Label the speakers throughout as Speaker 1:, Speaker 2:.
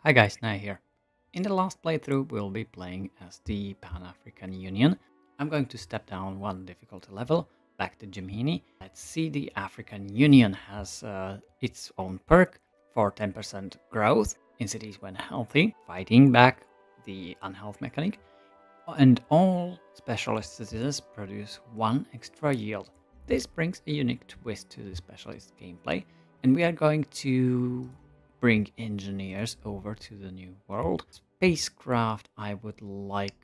Speaker 1: Hi guys, Naya here. In the last playthrough we'll be playing as the Pan-African Union. I'm going to step down one difficulty level, back to Gemini. Let's see, the African Union has its own perk for 10% growth in cities when healthy, fighting back the unhealth mechanic, and all specialist citizens produce 1 extra yield. This brings a unique twist to the specialist gameplay, and we are going to bring engineers over to the new world. Spacecraft, I would like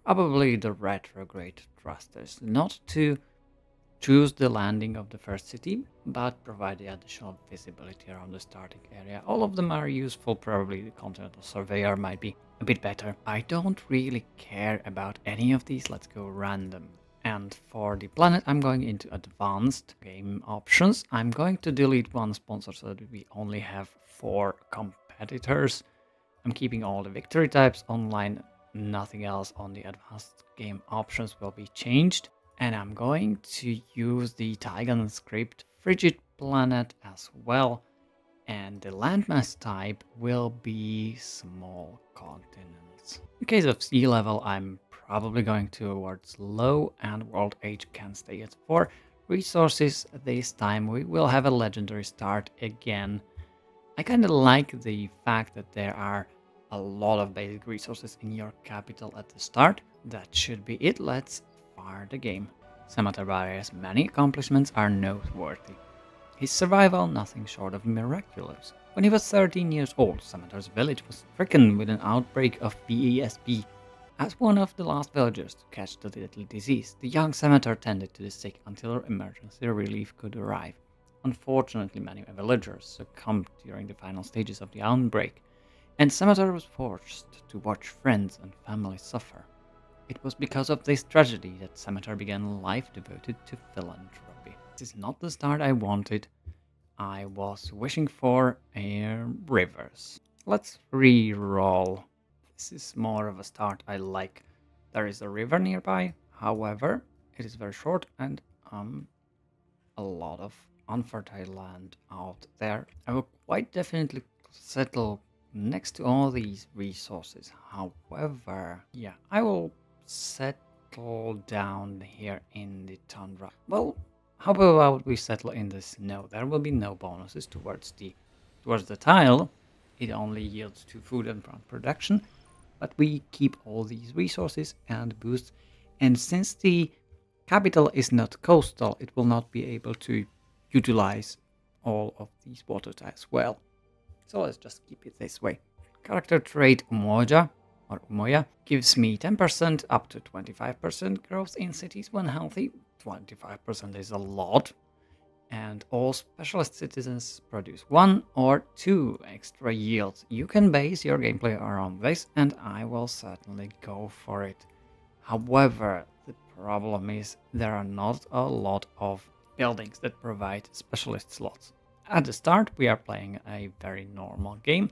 Speaker 1: probably the retrograde thrusters, not to choose the landing of the first city, but provide the additional visibility around the starting area. All of them are useful, probably the Continental Surveyor might be a bit better. I don't really care about any of these, let's go random. And for the planet, I'm going into advanced game options. I'm going to delete one sponsor so that we only have 4 competitors. I'm keeping all the victory types online, nothing else on the advanced game options will be changed. And I'm going to use the Tigan script Frigid Planet as well. And the landmass type will be small continents. In case of sea level, I'm probably going towards low, and world age can stay at 4. Resources, this time we will have a legendary start again. I kind of like the fact that there are a lot of basic resources in your capital at the start. That should be it. Let's fire the game. Samatar Barria's many accomplishments are noteworthy. His survival, nothing short of miraculous. When he was 13 years old, Samatar's village was stricken with an outbreak of BESP. As one of the last villagers to catch the deadly disease, the young Samatar tended to the sick until emergency relief could arrive. Unfortunately, many villagers succumbed during the final stages of the outbreak, and Samatar was forced to watch friends and family suffer. It was because of this tragedy that Samatar began a life devoted to philanthropy. This is not the start I wanted. I was wishing for a rivers. Let's re-roll. This is more of a start I like. There is a river nearby, however, it is very short and a lot of unfertile land out there. I will quite definitely settle next to all these resources. However, yeah, I will settle down here in the tundra. Well, how about we settle in the snow? There will be no bonuses towards the tile. It only yields to food and production, but we keep all these resources and boosts. And since the capital is not coastal, it will not be able to utilize all of these water tiles well. So let's just keep it this way. Character trait Umoja or Umoya gives me 10% up to 25% growth in cities when healthy. 25% is a lot. And all specialist citizens produce 1 or 2 extra yields. You can base your gameplay around this, and I will certainly go for it. However, the problem is there are not a lot of buildings that provide specialist slots. At the start, we are playing a very normal game.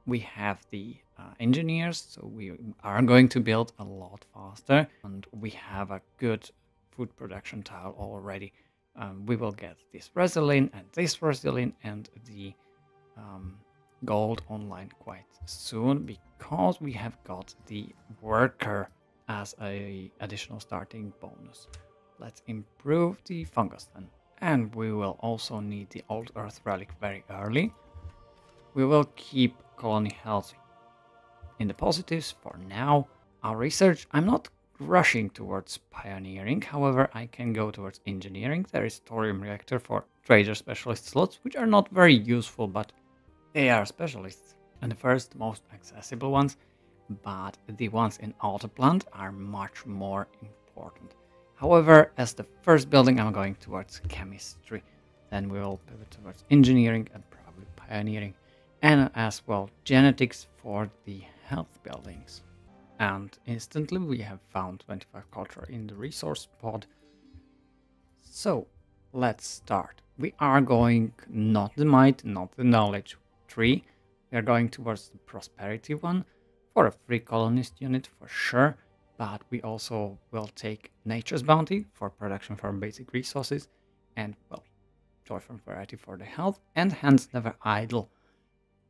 Speaker 1: We have the engineers, so we are going to build a lot faster, and we have a good food production tile already. We will get this resilin and this resilin and the gold online quite soon, because we have got the worker as a additional starting bonus. Let's improve the fungus then. And we will also need the old earth relic very early. We will keep colony health in the positives for now. Our research, I'm not rushing towards pioneering, however I can go towards engineering. There is thorium reactor for trader specialist slots, which are not very useful, but they are specialists. And the first most accessible ones, but the ones in Autoplant are much more important. However, as the first building, I'm going towards chemistry. Then we will pivot towards engineering and probably pioneering, and as well genetics for the health buildings. And instantly we have found 25 culture in the resource pod. So let's start. We are going not the might, not the knowledge tree. We are going towards the prosperity one for a free colonist unit for sure. But we also will take nature's bounty for production from basic resources, and well, joy from variety for the health, and hands never idle.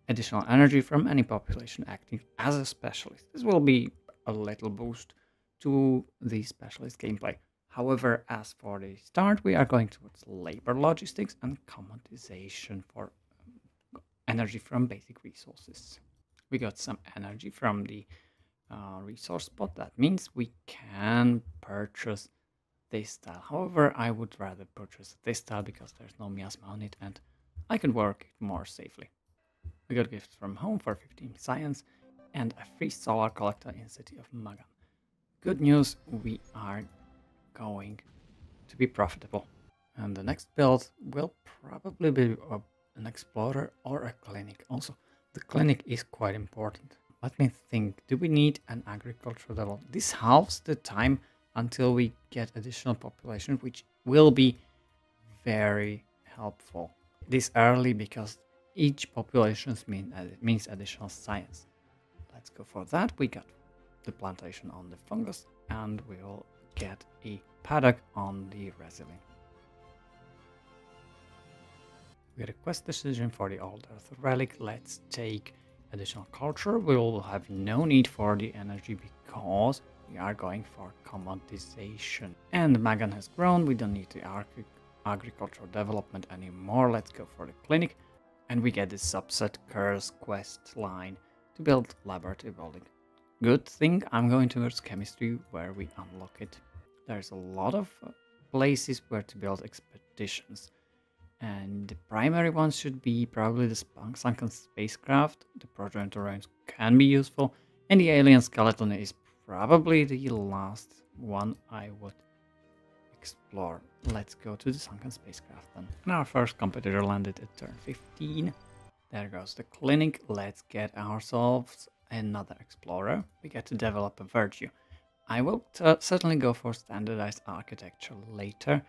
Speaker 1: additional energy from any population acting as a specialist. This will be a little boost to the specialist gameplay. However, as for the start, we are going towards labor logistics and commoditization for energy from basic resources. We got some energy from the resource spot. That means we can purchase this style. However, I would rather purchase this style because there's no miasma on it and I can work it more safely. We got gifts from home for 15 science and a free solar collector in city of Magan. Good news, we are going to be profitable. And the next build will probably be an explorer or a clinic. Also, the clinic is quite important. Let me think, do we need an agricultural development? This halves the time until we get additional population, which will be very helpful this early because each population means additional science. Let's go for that. We got the plantation on the fungus and we'll get a paddock on the resilient. We get a quest decision for the Old Earth Relic. Let's take additional culture. We will have no need for the energy because we are going for commoditization. And Magan has grown. We don't need the agricultural development anymore. Let's go for the clinic. And we get the subset curse quest line to build laboratory building. Good thing I'm going towards chemistry where we unlock it. There's a lot of places where to build expeditions. And the primary ones should be probably the sunken spacecraft. The progenitor range can be useful. And the alien skeleton is probably the last one I would explore. Let's go to the sunken spacecraft then. And our first competitor landed at turn 15. There goes the clinic. Let's get ourselves another explorer. We get to develop a virtue. I will certainly go for standardized architecture later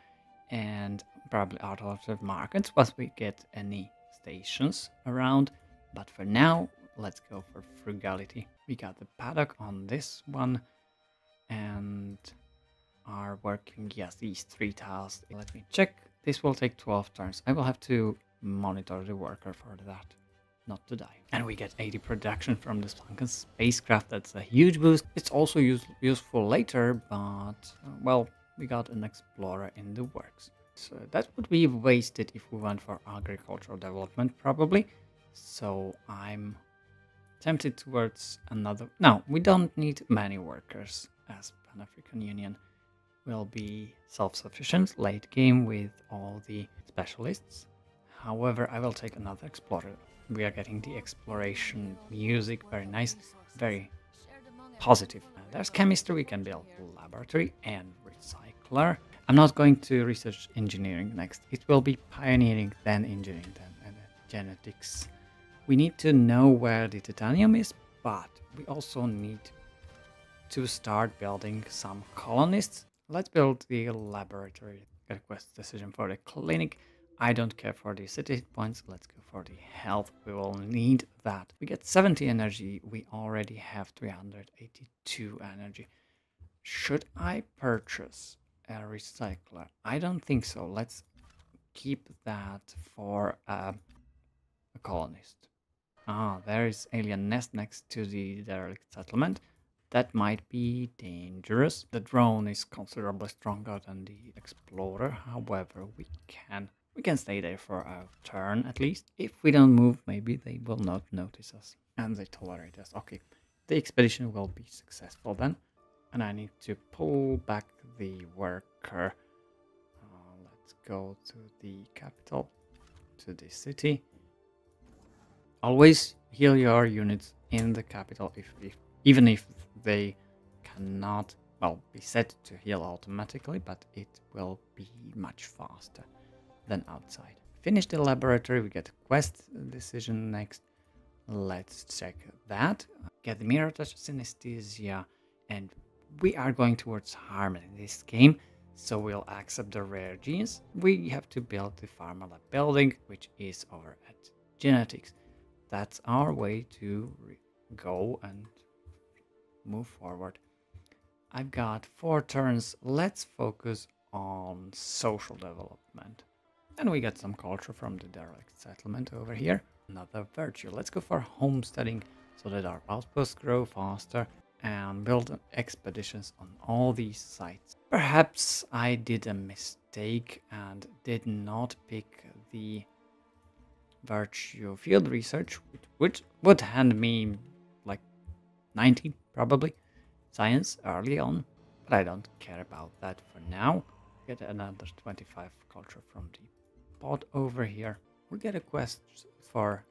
Speaker 1: and probably alternative markets once we get any stations around. But for now, let's go for frugality. We got the paddock on this one and are working, yes, these 3 tiles. Let me check. This will take 12 turns. I will have to monitor the worker for that, not to die. And we get 80 production from the sunken spacecraft. That's a huge boost. It's also useful later, but well, we got an explorer in the works. So that would be wasted if we went for agricultural development, probably. So I'm tempted towards another. No, we don't need many workers, as Pan-African Union will be self-sufficient late game with all the specialists. However, I will take another explorer. We are getting the exploration music, very nice, very positive. There's chemistry, we can build laboratory and recycler. I'm not going to research engineering next. It will be pioneering, then engineering, then genetics. We need to know where the titanium is, but we also need to start building some colonists. Let's build the laboratory. Get a quest decision for the clinic. I don't care for the city hit points. Let's go for the health. We will need that. We get 70 energy. We already have 382 energy. Should I purchase a recycler? I don't think so. Let's keep that for a colonist. Ah, there is alien nest next to the derelict settlement. That might be dangerous. The drone is considerably stronger than the explorer. However, we can stay there for a turn at least. If we don't move, maybe they will not notice us. And they tolerate us. Okay, the expedition will be successful then. And I need to pull back the worker. Let's go to the capital, to the city. Always heal your units in the capital, even if they cannot, well, be set to heal automatically, but it will be much faster than outside. Finish the laboratory, we get a quest decision next. Let's check that. Get the mirror touch synesthesia, and we are going towards harmony in this game, so we'll accept the rare genes. We have to build the pharma lab building, which is over at genetics. That's our way to go and move forward. I've got 4 turns. Let's focus on social development. And we get some culture from the derelict settlement over here. another virtue. Let's go for homesteading so that our outposts grow faster and build expeditions on all these sites. Perhaps I did a mistake and did not pick the virtue field research, which would hand me like 90 probably science early on, but I don't care about that for now. Get another 25 culture from the pod over here. We get a quest for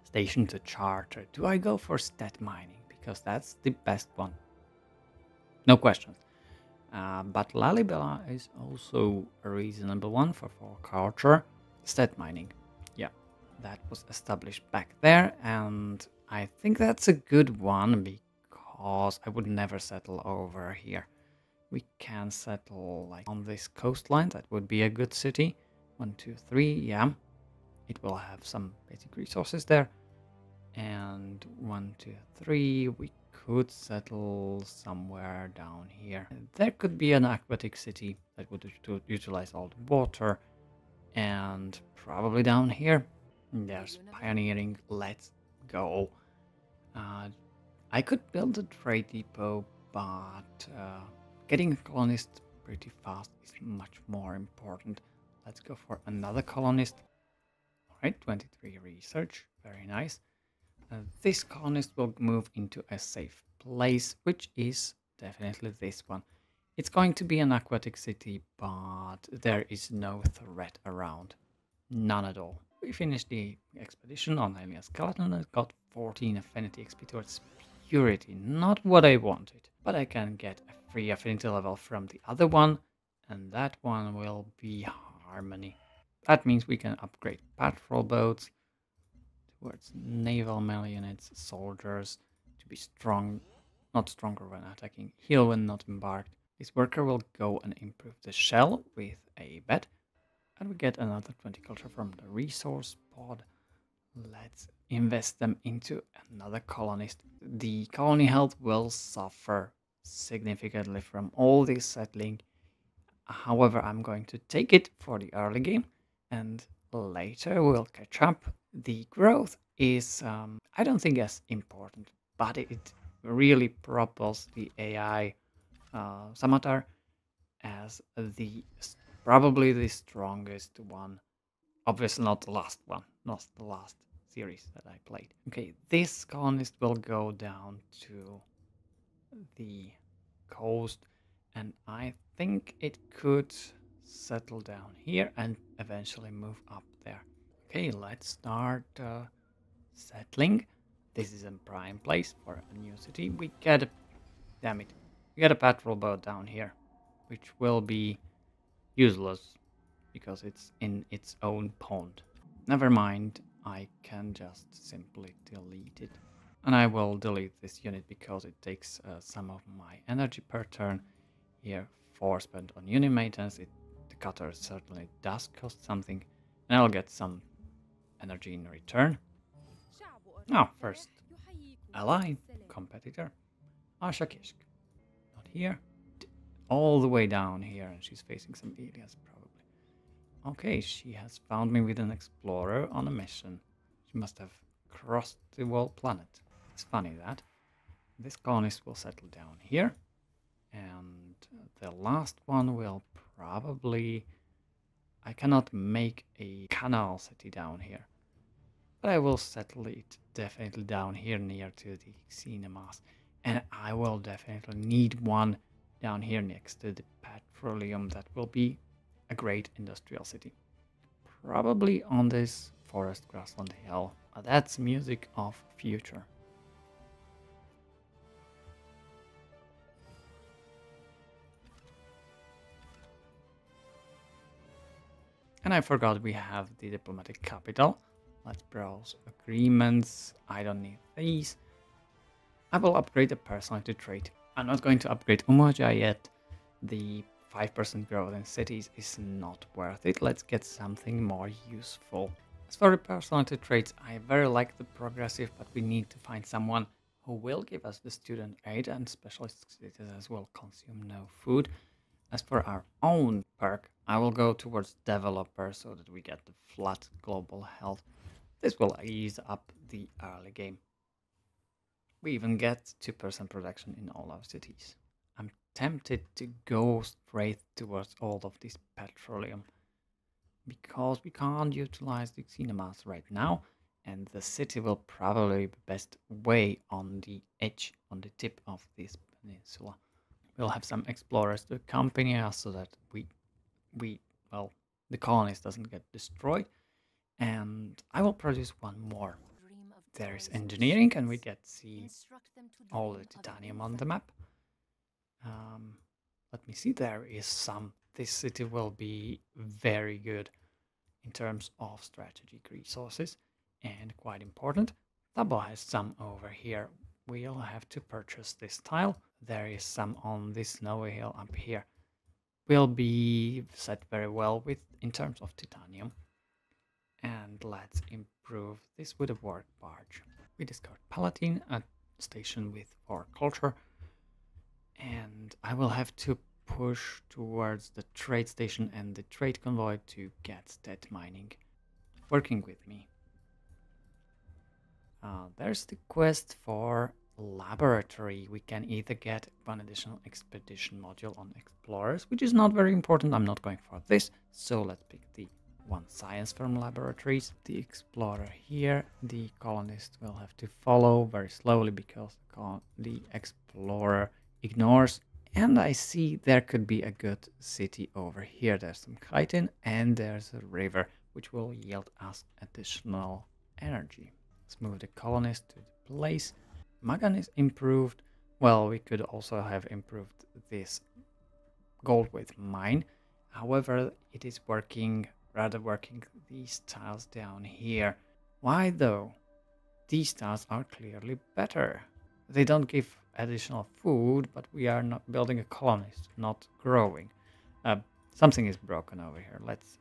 Speaker 1: station to charter. Do I go for stat mining? Because that's the best one. No questions. But Lalibela is also a reasonable one for culture. Stat mining. Yeah, that was established back there. And I think that's a good one because I would never settle over here. We can settle like on this coastline. That would be a good city. 1, 2, 3. Yeah, it will have some basic resources there. And 1, 2, 3, we could settle somewhere down here. There could be an aquatic city that would utilize all the water. And probably down here, there's pioneering. Let's go. I could build a trade depot, but getting a colonist pretty fast is much more important. Let's go for another colonist. All right, 23 research, very nice. This colonist will move into a safe place, which is definitely this one. It's going to be an aquatic city, but there is no threat around. None at all. We finished the expedition on Alien Skeleton and got 14 affinity XP towards purity. Not what I wanted, but I can get a free affinity level from the other one, and that one will be harmony. That means we can upgrade patrol boats towards naval mail units, soldiers, to be strong, not stronger when attacking, heal when not embarked. This worker will go and improve the shell with a bet, and we get another 20 culture from the resource pod. Let's invest them into another colonist. The colony health will suffer significantly from all this settling. However, I'm going to take it for the early game, and later we'll catch up. The growth is, I don't think as important, but it really propels the AI Samatar as probably the strongest one. Obviously not the last one, not the last series that I played. Okay, this colonist will go down to the coast, and I think it could settle down here and eventually move up there. Okay, let's start settling. This is a prime place for a new city. We get a patrol boat down here, which will be useless because it's in its own pond. Never mind, I can just simply delete it. And I will delete this unit because it takes some of my energy per turn. Here, 4 spent on unit maintenance. The cutter certainly does cost something, and I'll get some energy in return. Now, first, ally, competitor, Asha Kishk. Not here, all the way down here, and she's facing some aliens probably. Okay, she has found me with an explorer on a mission. She must have crossed the whole planet. It's funny that. This colonist will settle down here, and the last one will probably... I cannot make a canal city down here, but I will settle it definitely down here near to the cinemas, and I will definitely need one down here next to the petroleum. That will be a great industrial city, probably on this forest grassland hill. That's music of future. And I forgot we have the diplomatic capital. Let's browse agreements. I don't need these. I will upgrade the personality trait. I'm not going to upgrade Umoja yet. The 5% growth in cities is not worth it. Let's get something more useful. As for the personality traits, I very like the progressive, but we need to find someone who will give us the student aid, and specialist citizens will consume no food. As for our own perk, I will go towards developer so that we get the flat global health. This will ease up the early game. We even get 2% production in all our cities. I'm tempted to go straight towards all of this petroleum because we can't utilize the cinemas right now, and the city will probably be best way on the edge, on the tip of this peninsula. We'll have some explorers to accompany us so that well, the colonies doesn't get destroyed. And I will produce one more. There is engineering, and we get to see all the titanium on the map. Let me see, there is some. This city will be very good in terms of strategic resources and quite important. Thabo has some over here. We'll have to purchase this tile. There is some on this snowy hill up here. Will be set very well with in terms of titanium. And let's improve this with a work barge. We discovered Palatine, a station with 4 culture, and I will have to push towards the trade station and the trade convoy to get that mining working with me. There's the quest for laboratory. We can either get one additional expedition module on explorers, which is not very important. I'm not going for this, so let's pick the one science firm laboratories. The explorer here, the colonist will have to follow very slowly because the explorer ignores. And I see there could be a good city over here. There's some chitin and there's a river which will yield us additional energy. Let's move the colonist to the place. Magan is improved. Well, we could also have improved this gold with mine. However, it is working these tiles down here. Why though? These tiles are clearly better. They don't give additional food, but we are not building a colonist, not growing. Something is broken over here. Let's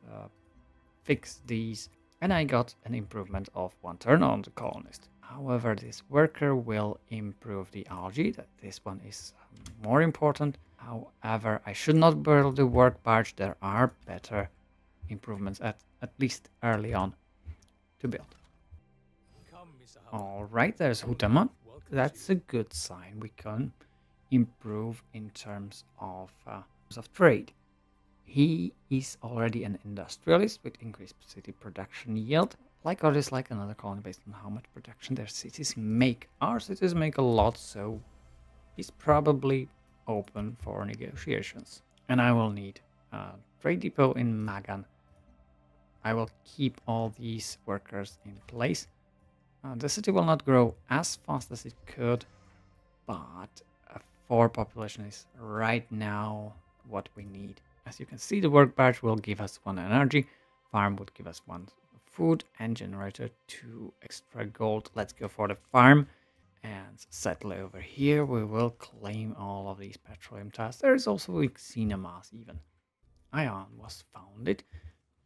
Speaker 1: fix these. And I got an improvement of 1 turn on the colonist. However, this worker will improve the algae. This one is more important. However, I should not build the work barge. There are better improvements at least early on to build. Alright, there's Hutaman. That's a good sign. We can improve in terms of trade. He is already an industrialist with increased city production yield. Like others, like another colony based on how much production their cities make. Our cities make a lot, so he's probably open for negotiations. And I will need a trade depot in Magan. I will keep all these workers in place. The city will not grow as fast as it could, but a 4 population is right now what we need. As you can see, the work barge will give us 1 energy, farm would give us 1 food, and generator 2 extra gold. Let's go for the farm and settle over here. We will claim all of these petroleum tiles. There is also a cinemas even. Ion was founded.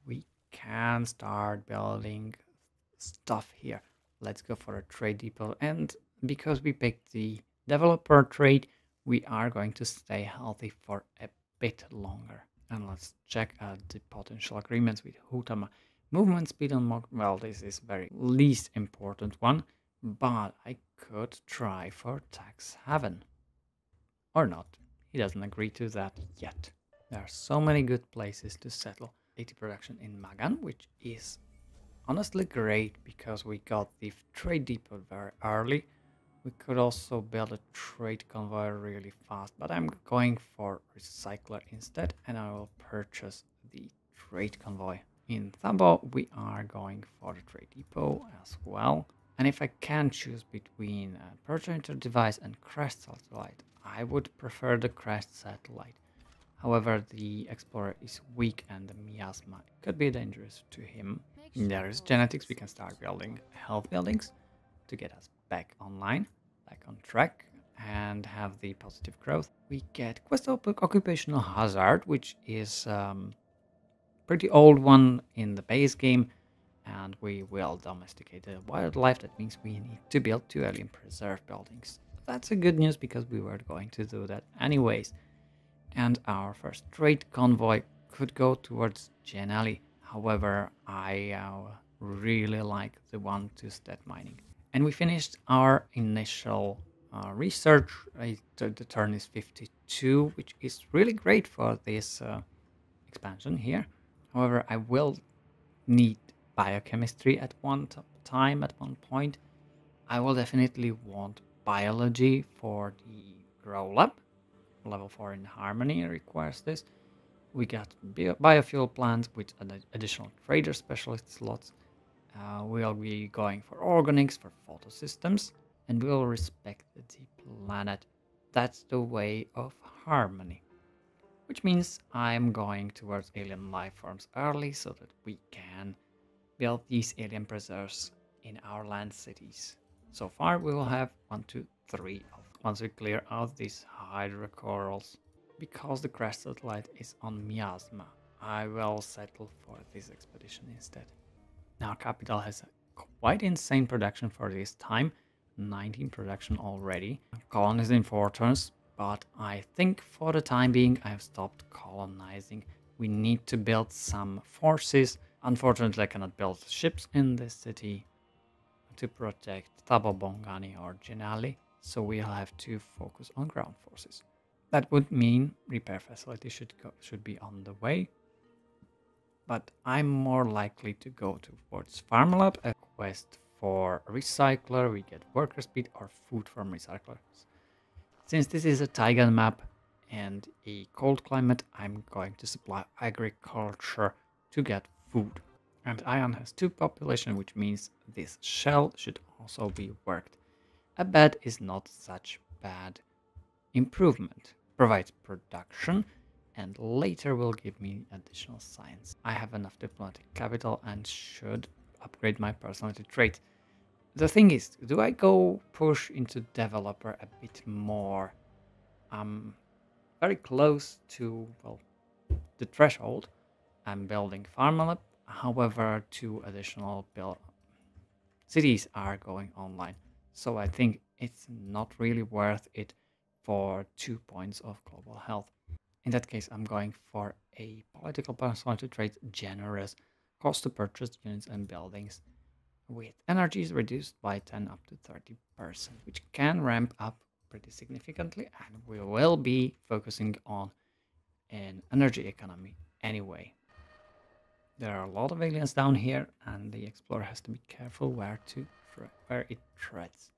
Speaker 1: We can start building stuff here. Let's go for a trade depot, and because we picked the developer trade, we are going to stay healthy for a bit longer. And let's check out the potential agreements with Hutama. Movement speed on well, this is very least important one, but I could try for tax haven. Or not. He doesn't agree to that yet. There are so many good places to settle. 80 production in Magan, which is honestly great because we got the trade depot very early. We could also build a trade convoy really fast, but I'm going for recycler instead, and I will purchase the trade convoy. In Thabo, we are going for the trade depot as well. And if I can choose between a projector device and crashed satellite, I would prefer the crashed satellite. However, the explorer is weak and the miasma could be dangerous to him. There is genetics. We can start building health buildings to get us back online, back on track, and have the positive growth. We get quest occupational hazard, which is pretty old one in the base game, and we will domesticate the wildlife. That means we need to build 2 alien preserve buildings. That's a good news because we were going to do that anyways. And our first trade convoy could go towards Genali. However, I really like the one to step mining. And we finished our initial research. The turn is 52, which is really great for this expansion here. However, I will need biochemistry at one time, at one point. I will definitely want biology for the grow lab. Level 4 in harmony requires this. We got biofuel plants with additional trader specialist slots. We'll be going for organics, for photosystems, and we'll respect the planet. That's the way of harmony. Which means I'm going towards alien life forms early so that we can build these alien preserves in our land cities. So far we will have 1, 2, 3. Once we clear out these hydrocorals. Because the crash satellite is on Miasma, I will settle for this expedition instead. Now capital has a quite insane production for this time. 19 production already. Colonies in 4 turns, but I think for the time being I have stopped colonizing. We need to build some forces. Unfortunately I cannot build ships in this city to protect Tabobongani or Genali, so we'll have to focus on ground forces. That would mean repair facility should be on the way, but I'm more likely to go towards Farm Lab, a quest for a recycler. We get worker speed or food from recyclers. Since this is a taiga map and a cold climate, I'm going to supply agriculture to get food. And Ion has 2 population, which means this shell should also be worked. A bed is not such bad improvement. Provides production and later will give me additional science. I have enough diplomatic capital and should upgrade my personality trait. The thing is, do I go push into developer a bit more? I'm very close to, well, the threshold. I'm building Farm Lab. However, 2 additional cities are going online. So I think it's not really worth it for 2 points of global health. In that case, I'm going for a political personality trait, generous, cost to purchase units and buildings, with energies reduced by 10 up to 30%, which can ramp up pretty significantly, and we will be focusing on an energy economy anyway. There are a lot of aliens down here, and the explorer has to be careful where it treads.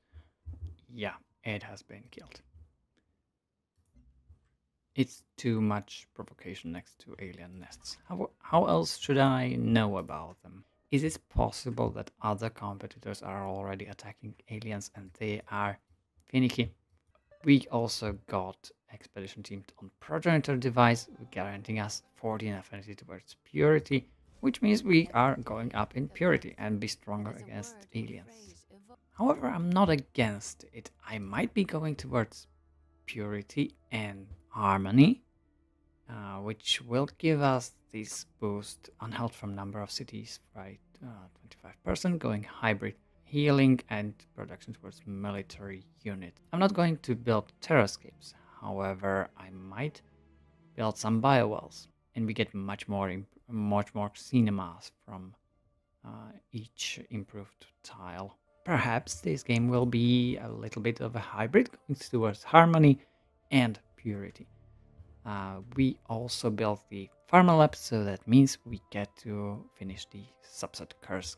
Speaker 1: Yeah, it has been killed. It's too much provocation next to alien nests. How else should I know about them? Is it possible that other competitors are already attacking aliens and they are finicky? We also got expedition team on progenitor device, guaranteeing us 14 affinity towards purity, which means we are going up in purity and be stronger against aliens. However, I'm not against it. I might be going towards purity and harmony, which will give us this boost on health from number of cities, right? 25% going hybrid, healing and production towards military unit. I'm not going to build terrascapes. However, I might build some biowells, and we get much more cinemas from each improved tile. Perhaps this game will be a little bit of a hybrid, going towards harmony and purity. We also built the Pharma Lab, so that means we get to finish the subset curse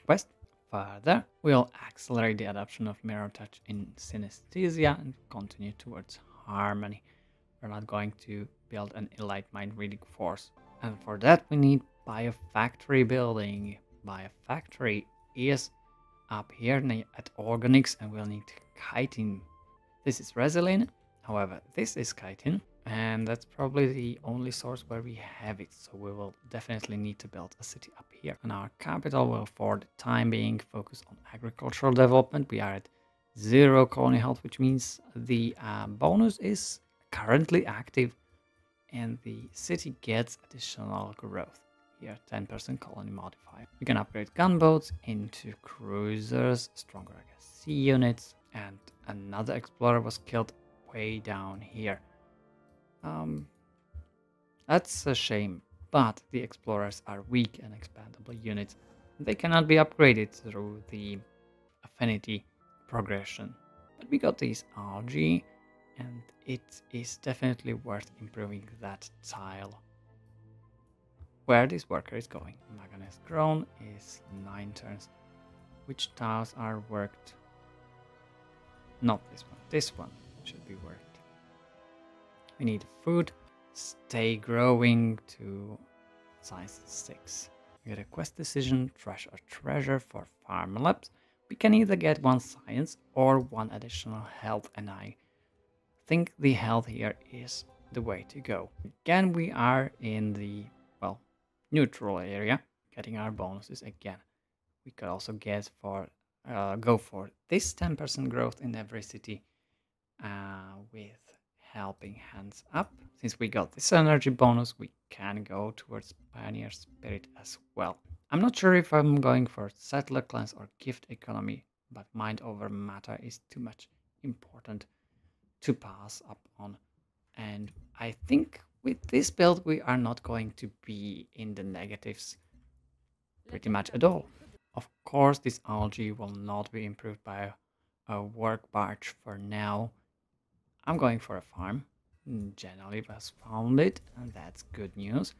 Speaker 1: quest. Further, we'll accelerate the adoption of mirror touch in synesthesia and continue towards harmony. We're not going to build an elite mind reading force, and for that we need biofactory building. Biofactory is up here at organics, and we'll need chitin. This is resilin, however this is chitin, and that's probably the only source where we have it, so we will definitely need to build a city up here. And our capital will for the time being focus on agricultural development. We are at 0 colony health, which means the bonus is currently active and the city gets additional growth. Here 10% colony modifier. We can upgrade gunboats into cruisers, stronger against sea units, and another explorer was killed way down here. That's a shame, but the explorers are weak and expandable units. They cannot be upgraded through the affinity progression. But we got these algae, and it is definitely worth improving that tile. Where this worker is going. Magan has grown is 9 turns. Which tiles are worked? Not this one. This one should be worked. We need food. Stay growing to size 6. We get a quest decision, trash or treasure for farm labs. We can either get 1 science or 1 additional health, and I think the health here is the way to go. Again, we are in the, well, neutral area, getting our bonuses again. We could also get for go for this 10% growth in every city with helping hands up. Since we got this energy bonus, we can go towards Pioneer Spirit as well. I'm not sure if I'm going for Settler Clans or Gift Economy, but Mind over Matter is too much important to pass up on. And I think with this build, we are not going to be in the negatives pretty much at all. Of course, this algae will not be improved by a work barge for now. I'm going for a farm. Generally has found it, and that's good news.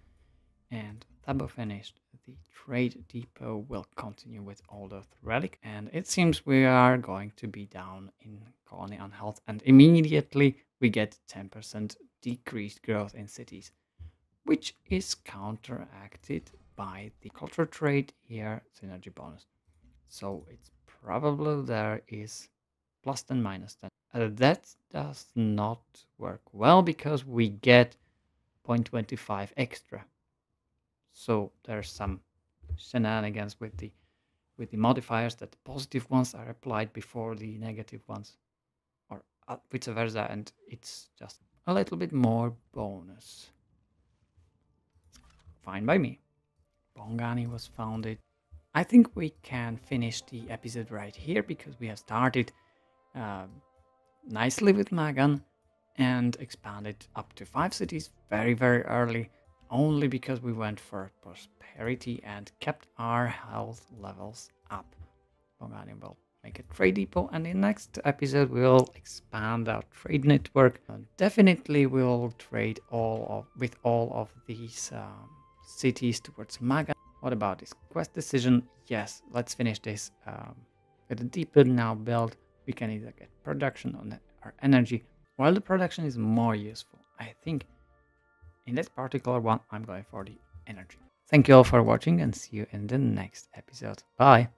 Speaker 1: And Thabo finished. The trade depot will continue with all the relic, and it seems we are going to be down in colony on health, and immediately we get 10% decreased growth in cities, which is counteracted by the culture trade here synergy bonus. So it's probably there is plus 10 minus 10. That does not work well because we get 0.25 extra. So there's some shenanigans with the modifiers, that the positive ones are applied before the negative ones, or vice versa, and it's just a little bit more bonus. Fine by me. Bongani was founded. I think we can finish the episode right here because we have started nicely with Magan and expanded up to 5 cities very, very early, only because we went for prosperity and kept our health levels up. Bongani will make a trade depot, and in the next episode we'll expand our trade network. Definitely we'll trade with all of these cities towards Magan. What about this quest decision? Yes, let's finish this with a deeper now build. We can either get production on our energy, while the production is more useful. I think in this particular one, I'm going for the energy. Thank you all for watching, and see you in the next episode. Bye!